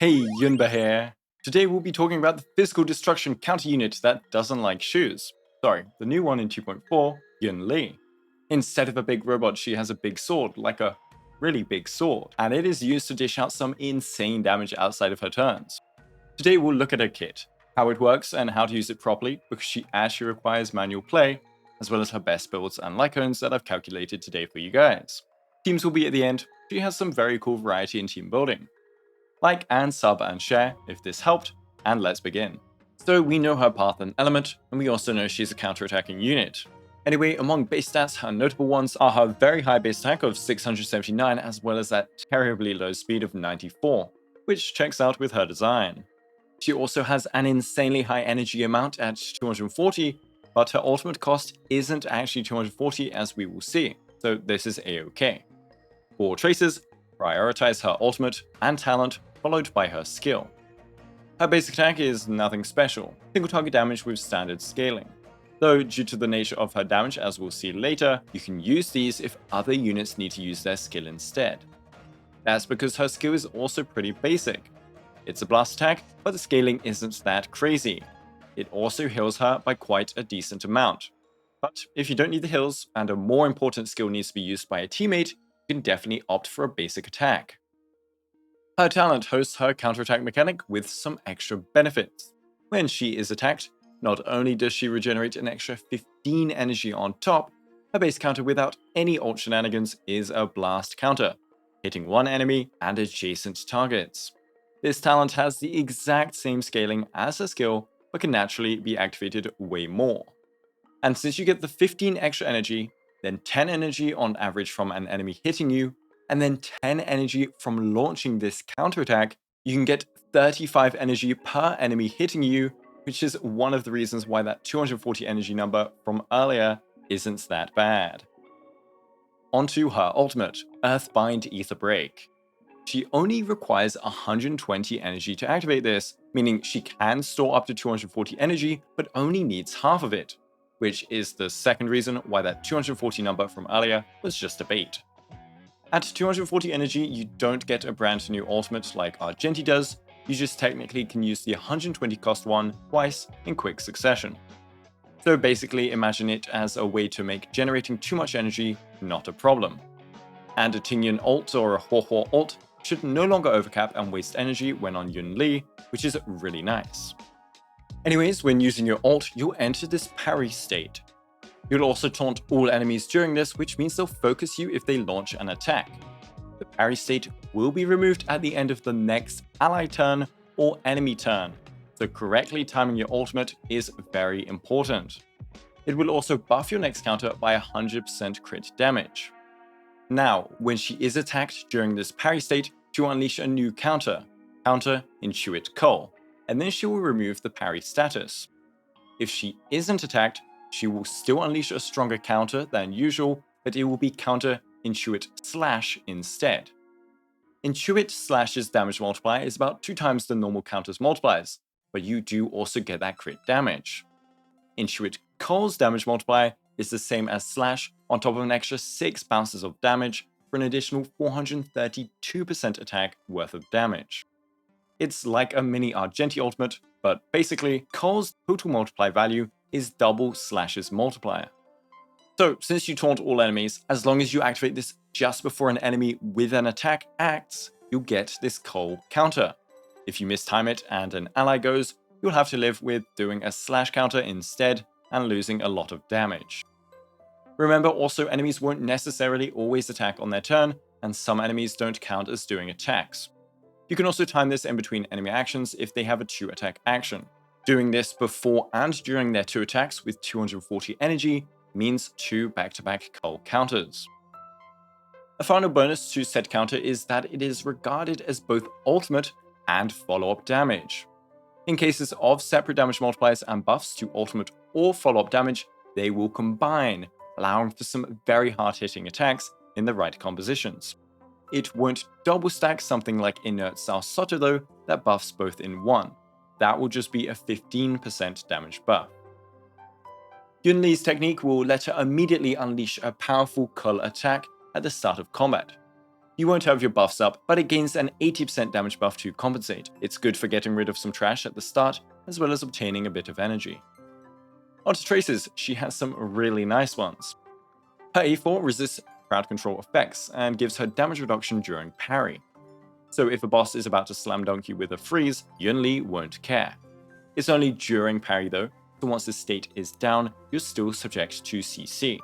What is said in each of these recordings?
Hey, Yunba here. Today we'll be talking about the physical destruction counter unit that doesn't like shoes. Sorry, the new one in 2.4, Yun Li. Instead of a big robot, she has a big sword, like a really big sword, and it is used to dish out some insane damage outside of her turns. Today we'll look at her kit, how it works and how to use it properly, because she actually requires manual play, as well as her best builds and icons that I've calculated today for you guys. Teams will be at the end. She has some very cool variety in team building. Like and sub and share if this helped, and let's begin. So we know her path and element, and we also know she's a counter-attacking unit. Anyway, among base stats, her notable ones are her very high base attack of 679 as well as that terribly low speed of 94, which checks out with her design. She also has an insanely high energy amount at 240, but her ultimate cost isn't actually 240 as we will see, so this is a-okay. For traces, prioritize her ultimate and talent followed by her skill. Her basic attack is nothing special, single target damage with standard scaling. Though due to the nature of her damage as we'll see later, you can use these if other units need to use their skill instead. That's because her skill is also pretty basic. It's a blast attack, but the scaling isn't that crazy. It also heals her by quite a decent amount. But if you don't need the heals and a more important skill needs to be used by a teammate, you can definitely opt for a basic attack. Her talent hosts her counterattack mechanic with some extra benefits. When she is attacked, not only does she regenerate an extra 15 energy on top, her base counter without any ult shenanigans is a blast counter, hitting one enemy and adjacent targets. This talent has the exact same scaling as her skill, but can naturally be activated way more. And since you get the 15 extra energy, then 10 energy on average from an enemy hitting you, and then 10 energy from launching this counterattack, you can get 35 energy per enemy hitting you, which is one of the reasons why that 240 energy number from earlier isn't that bad. Onto her ultimate, Earthbind Ether Break. She only requires 120 energy to activate this, meaning she can store up to 240 energy, but only needs half of it, which is the second reason why that 240 number from earlier was just a bait. At 240 energy, you don't get a brand new ultimate like Argenti does, you just technically can use the 120 cost one twice in quick succession. So basically imagine it as a way to make generating too much energy not a problem. And a Tingyun ult or a Huohuo ult should no longer overcap and waste energy when on Yun Li, which is really nice. Anyways, when using your ult, you'll enter this parry state. You'll also taunt all enemies during this, which means they'll focus you if they launch an attack. The parry state will be removed at the end of the next ally turn or enemy turn, so correctly timing your ultimate is very important. It will also buff your next counter by 100% crit damage. Now, when she is attacked during this parry state, she will unleash a new counter, Counter Intuit Cull, and then she will remove the parry status. If she isn't attacked, she will still unleash a stronger counter than usual, but it will be Counter Intuit Slash instead. Intuit Slash's damage multiplier is about 2 times the normal counter's multipliers, but you do also get that crit damage. Intuit Cull's damage multiplier is the same as Slash on top of an extra 6 bounces of damage for an additional 432% attack worth of damage. It's like a mini Argenti ultimate, but basically, Cull's total multiply value is double Slash's multiplier. So since you taunt all enemies, as long as you activate this just before an enemy with an attack acts, you'll get this Cull counter. If you mistime it and an ally goes, you'll have to live with doing a Slash counter instead and losing a lot of damage. Remember also, enemies won't necessarily always attack on their turn, and some enemies don't count as doing attacks. You can also time this in between enemy actions if they have a 2 attack action. Doing this before and during their 2 attacks with 240 energy means 2 back-to-back Cull counters. A final bonus to said counter is that it is regarded as both ultimate and follow-up damage. In cases of separate damage multipliers and buffs to ultimate or follow-up damage, they will combine, allowing for some very hard-hitting attacks in the right compositions. It won't double stack something like Inert Sao Soto though, that buffs both in one. That will just be a 15% damage buff. Yun Li's technique will let her immediately unleash a powerful Cull attack at the start of combat. You won't have your buffs up, but it gains an 80% damage buff to compensate. It's good for getting rid of some trash at the start, as well as obtaining a bit of energy. Onto traces, she has some really nice ones. Her A4 resists crowd control effects and gives her damage reduction during parry. So if a boss is about to slam dunk you with a freeze, Yunli won't care. It's only during parry though, so once the state is down, you're still subject to CC.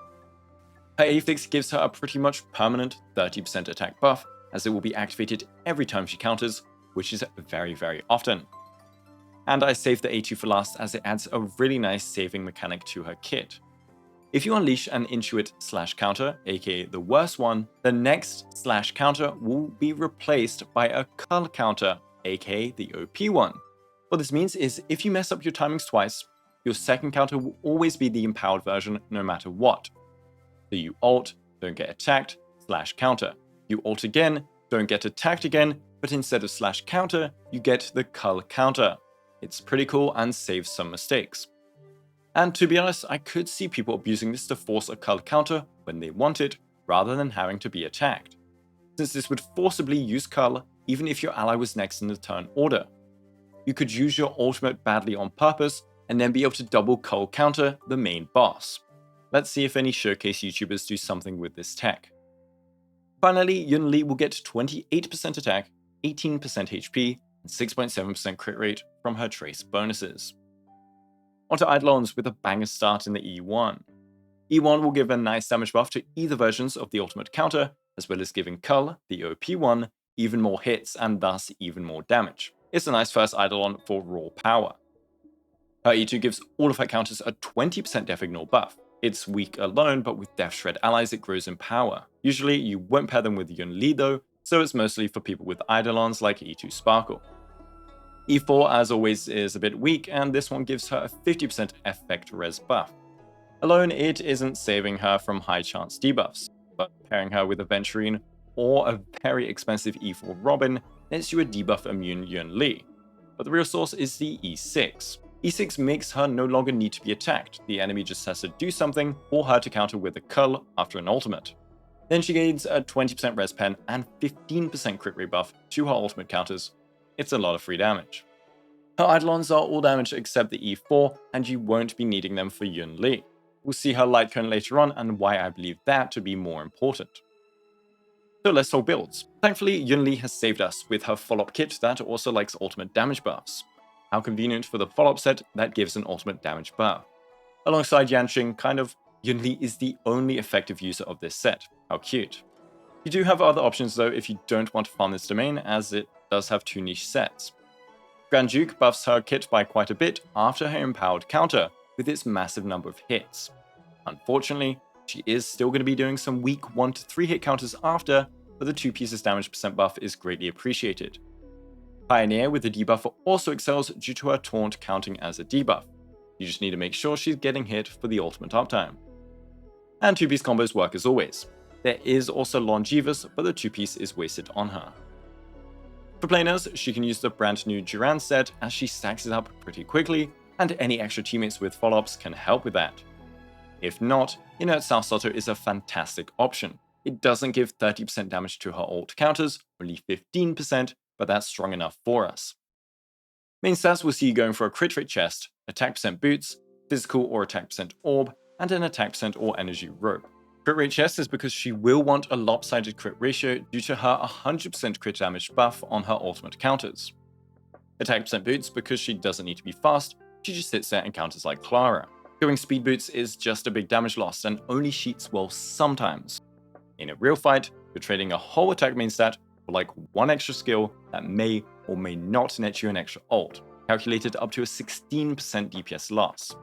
Her A6 gives her a pretty much permanent 30% attack buff, as it will be activated every time she counters, which is very often. And I saved the A2 for last as it adds a really nice saving mechanic to her kit. If you unleash an Intuit /counter, aka the worst one, the next /counter will be replaced by a cull counter, aka the OP one. What this means is if you mess up your timings twice, your second counter will always be the empowered version no matter what. So you ult, don't get attacked, /counter. You ult again, don't get attacked again, but instead of /counter, you get the cull counter. It's pretty cool and saves some mistakes. And to be honest, I could see people abusing this to force a cull counter when they want it, rather than having to be attacked, since this would forcibly use cull even if your ally was next in the turn order. You could use your ultimate badly on purpose, and then be able to double cull counter the main boss. Let's see if any showcase YouTubers do something with this tech. Finally, Yunli will get 28% attack, 18% HP, and 6.7% crit rate from her trace bonuses. Onto Eidolons with a banger start in the E1. E1 will give a nice damage buff to either versions of the ultimate counter, as well as giving Cull, the OP one, even more hits and thus even more damage. It's a nice first Eidolon for raw power. Her E2 gives all of her counters a 20% Death Ignore buff. It's weak alone, but with Death Shred allies it grows in power. Usually you won't pair them with Yunli though, so it's mostly for people with Eidolons like E2 Sparkle. E4 as always is a bit weak, and this one gives her a 50% effect res buff. Alone it isn't saving her from high chance debuffs, but pairing her with a Venturine or a very expensive E4 Robin lets you a debuff immune Yunli. But the real source is the E6. E6 makes her no longer need to be attacked, the enemy just has to do something for her to counter with a cull after an ultimate. Then she gains a 20% res pen and 15% crit rate buff to her ultimate counters. It's a lot of free damage. Her Eidolons are all damage except the E4, and you won't be needing them for Yunli. We'll see her light cone later on and why I believe that to be more important. So let's talk builds. Thankfully, Yunli has saved us with her follow-up kit that also likes ultimate damage buffs. How convenient for the follow-up set that gives an ultimate damage buff. Alongside Yanqing, Yunli is the only effective user of this set. How cute. You do have other options though if you don't want to farm this domain, as it does have two niche sets. Grand Duke buffs her kit by quite a bit after her empowered counter, with its massive number of hits. Unfortunately, she is still going to be doing some weak 1 to 3 hit counters after, but the 2 pieces damage percent buff is greatly appreciated. Pioneer with the debuff also excels due to her taunt counting as a debuff. You just need to make sure she's getting hit for the ultimate uptime. And 2-piece combos work as always. There is also Longevous, but the 2-piece is wasted on her. For planers, she can use the brand new Duran set as she stacks it up pretty quickly, and any extra teammates with follow-ups can help with that. If not, Inert South Soto is a fantastic option. It doesn't give 30% damage to her ult counters, only 15%, but that's strong enough for us. Main stats will see you going for a crit rate chest, attack percent boots, physical or attack percent orb, and an attack percent or energy rope. Crit rate chest is because she will want a lopsided crit ratio due to her 100% crit damage buff on her ultimate counters. Attack percent boots because she doesn't need to be fast, she just sits there and counters like Clara. Going speed boots is just a big damage loss and only sheets well sometimes. In a real fight, you're trading a whole attack main stat for like one extra skill that may or may not net you an extra ult, calculated up to a 16% DPS loss.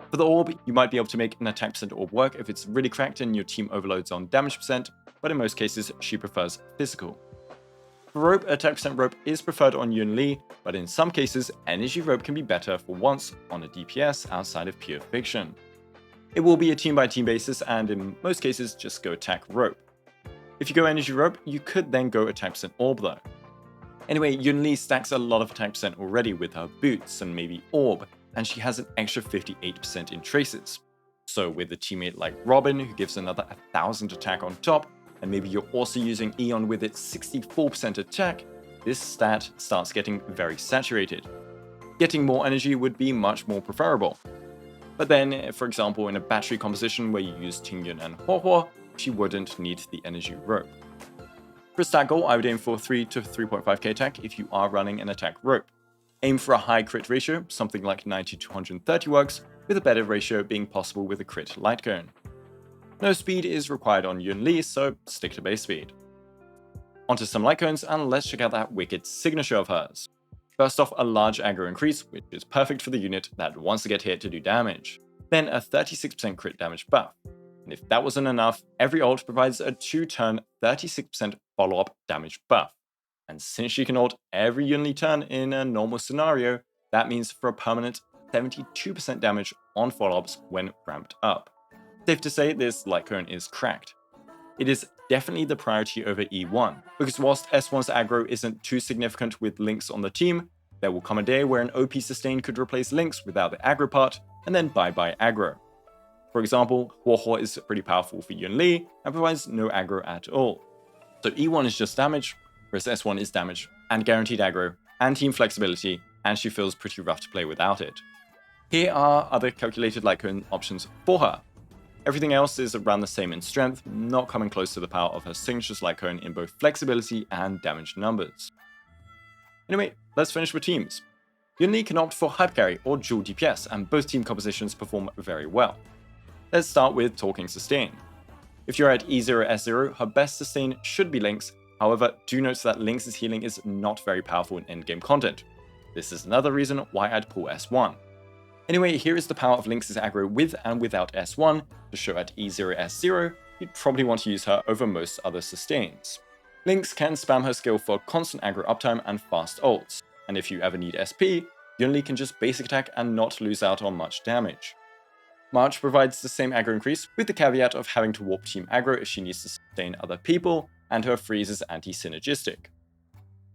For the orb, you might be able to make an attack percent orb work if it's really cracked and your team overloads on damage percent, but in most cases she prefers physical. For rope, attack percent rope is preferred on Yunli, but in some cases energy rope can be better for once on a DPS outside of pure fiction. It will be a team by team basis, and in most cases just go attack rope. If you go energy rope, you could then go attack percent orb though. Anyway, Yunli stacks a lot of attack percent already with her boots and maybe orb, and she has an extra 58% in traces. So with a teammate like Robin, who gives another 1000 attack on top, and maybe you're also using Aeon with its 64% attack, this stat starts getting very saturated. Getting more energy would be much more preferable. But then, for example, in a battery composition where you use Tingyun and Huohuo, she wouldn't need the energy rope. For a stat goal, I would aim for 3 to 3.5k attack if you are running an attack rope. Aim for a high crit ratio, something like 90 to 130 works, with a better ratio being possible with a crit light cone. No speed is required on Yunli, so stick to base speed. Onto some light cones, and let's check out that wicked signature of hers. First off, a large aggro increase, which is perfect for the unit that wants to get hit to do damage. Then a 36% crit damage buff. And if that wasn't enough, every ult provides a 2-turn 36% follow-up damage buff. And since she can ult every Yunli turn in a normal scenario, that means for a permanent 72% damage on follow-ups when ramped up. Safe to say this light cone is cracked. It is definitely the priority over E1, because whilst S1's aggro isn't too significant with Lynx on the team, there will come a day where an OP sustain could replace Lynx without the aggro part, and then bye-bye aggro. For example, Huohuo is pretty powerful for Yunli and provides no aggro at all. So E1 is just damage, whereas S1 is damage and guaranteed aggro and team flexibility, and she feels pretty rough to play without it. Here are other calculated light cone options for her. Everything else is around the same in strength, not coming close to the power of her signature's light cone in both flexibility and damage numbers. Anyway, let's finish with teams. Yunli can opt for hyper carry or dual DPS, and both team compositions perform very well. Let's start with talking sustain. If you're at E0 S0, her best sustain should be Lynx, however, do note that Lynx's healing is not very powerful in endgame content. This is another reason why I'd pull S1. Anyway, here is the power of Lynx's aggro with and without S1, to show at E0 S0, you'd probably want to use her over most other sustains. Lynx can spam her skill for constant aggro uptime and fast ults, and if you ever need SP, Yunli can just basic attack and not lose out on much damage. March provides the same aggro increase, with the caveat of having to warp team aggro if she needs to sustain other people, and her freeze is anti-synergistic.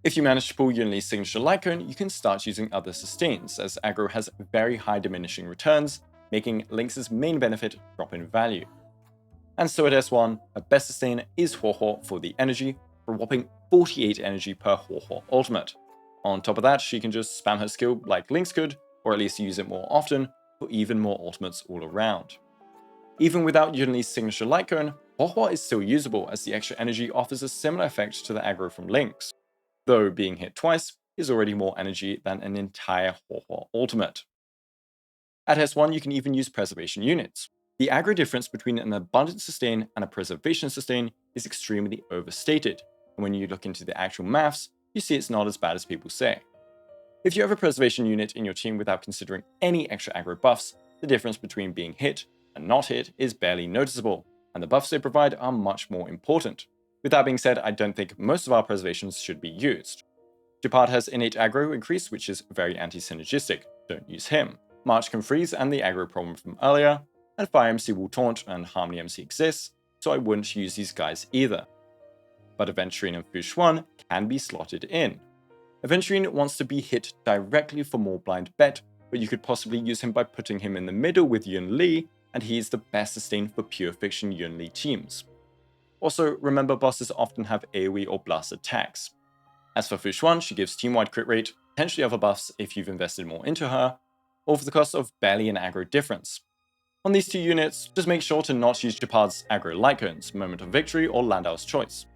If you manage to pull Yunli's signature light cone, you can start using other sustains, as aggro has very high diminishing returns, making Lynx's main benefit drop in value. And so at S1, her best sustain is Huohuo for the energy, for a whopping 48 energy per Huohuo ultimate. On top of that, she can just spam her skill like Lynx could, or at least use it more often, for even more ultimates all around. Even without Yunli's signature light cone, Huohuo is still usable, as the extra energy offers a similar effect to the aggro from Lynx, though being hit twice is already more energy than an entire Huohuo ultimate. At S1, you can even use preservation units. The aggro difference between an abundant sustain and a preservation sustain is extremely overstated, and when you look into the actual maths, you see it's not as bad as people say. If you have a preservation unit in your team without considering any extra aggro buffs, the difference between being hit and not hit is barely noticeable, and the buffs they provide are much more important. With that being said, I don't think most of our preservations should be used. Gepard has innate aggro increase, which is very anti-synergistic, don't use him. March can freeze and the aggro problem from earlier, and Fire MC will taunt and Harmony MC exists, so I wouldn't use these guys either. But Aventurine and Fu Xuan can be slotted in. Aventurine wants to be hit directly for more blind bet, but you could possibly use him by putting him in the middle with Yunli, and he is the best sustain for pure fiction Yunli teams. Also, remember bosses often have AoE or blast attacks. As for Fu Xuan, she gives team-wide crit rate, potentially other buffs if you've invested more into her, all for the cost of barely an aggro difference. On these two units, just make sure to not use Gepard's aggro light cones, Moment of Victory or Landau's Choice.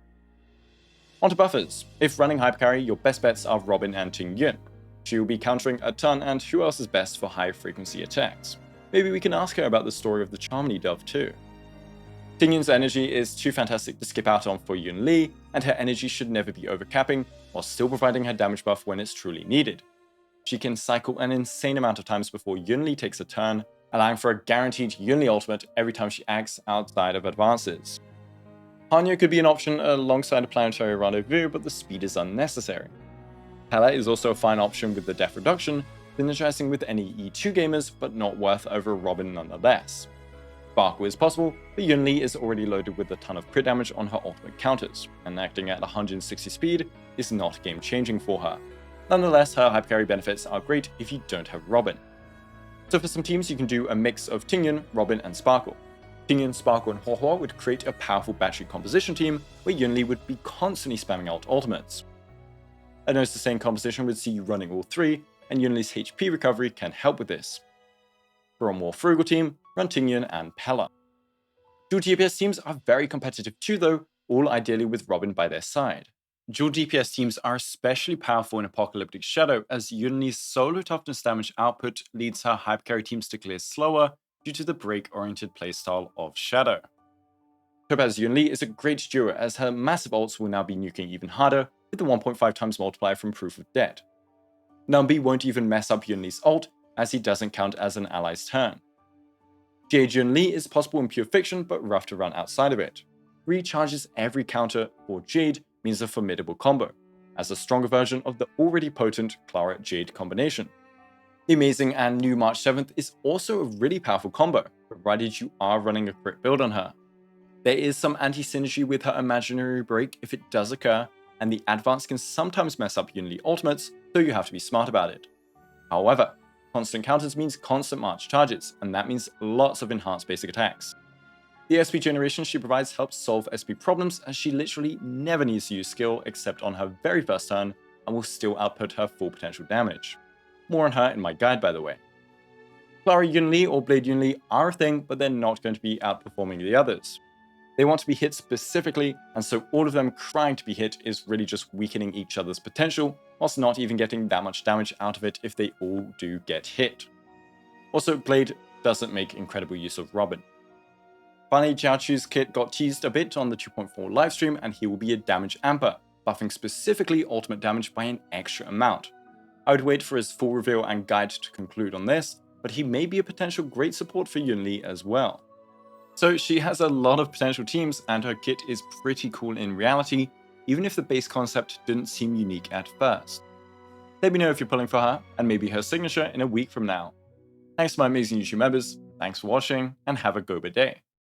Onto buffers. If running hypercarry, your best bets are Robin and Tingyun. She will be countering a ton, and who else is best for high frequency attacks? Maybe we can ask her about the story of the Charmony Dove too. Tingyun's energy is too fantastic to skip out on for Yunli, and her energy should never be overcapping, while still providing her damage buff when it's truly needed. She can cycle an insane amount of times before Yunli takes a turn, allowing for a guaranteed Yunli ultimate every time she acts outside of advances. Hanyo could be an option alongside a Planetary Rendezvous, but the speed is unnecessary. Pela is also a fine option with the def reduction, synergizing with any E2 gamers, but not worth over Robin nonetheless. Sparkle is possible, but Yunli is already loaded with a ton of crit damage on her ultimate counters, and acting at 160 speed is not game-changing for her. Nonetheless, her hypercarry benefits are great if you don't have Robin. So for some teams, you can do a mix of Tingyun, Robin, and Sparkle. Tingyun, Sparkle, and Huohuo would create a powerful battery composition team where Yunli would be constantly spamming out ultimates. I noticed the same composition would see you running all three, and Yunli's HP recovery can help with this. For a more frugal team, run Tingyun and Pela. Dual DPS teams are very competitive too though, all ideally with Robin by their side. Dual DPS teams are especially powerful in Apocalyptic Shadow, as Yunli's solo toughness damage output leads her hypercarry teams to clear slower due to the break-oriented playstyle of Shadow. Topaz Yunli is a great duo, as her massive ults will now be nuking even harder with the 1.5 times multiplier from Proof of Dead. Numbi won't even mess up Yunli's ult, as he doesn't count as an ally's turn. Jade Yunli is possible in pure fiction, but rough to run outside of it. Recharges every counter for Jade means a formidable combo, as a stronger version of the already potent Clara-Jade combination. The amazing and new March 7th is also a really powerful combo, provided you are running a crit build on her. There is some anti-synergy with her imaginary break if it does occur, and the advance can sometimes mess up Yunli ultimates, so you have to be smart about it. However, constant counters means constant March charges, and that means lots of enhanced basic attacks. The SP generation she provides helps solve SP problems, as she literally never needs to use skill except on her very first turn, and will still output her full potential damage. More on her in my guide, by the way. Clara Yunli or Blade Yunli are a thing, but they're not going to be outperforming the others. They want to be hit specifically, and so all of them trying to be hit is really just weakening each other's potential, whilst not even getting that much damage out of it if they all do get hit. Also, Blade doesn't make incredible use of Robin. Finally, Jiachu's kit got teased a bit on the 2.4 livestream, and he will be a damage amper, buffing specifically ultimate damage by an extra amount. I would wait for his full reveal and guide to conclude on this, but he may be a potential great support for Yunli as well. So she has a lot of potential teams, and her kit is pretty cool in reality, even if the base concept didn't seem unique at first. Let me know if you're pulling for her, and maybe her signature in a week from now. Thanks to my amazing YouTube members, thanks for watching, and have a goba day.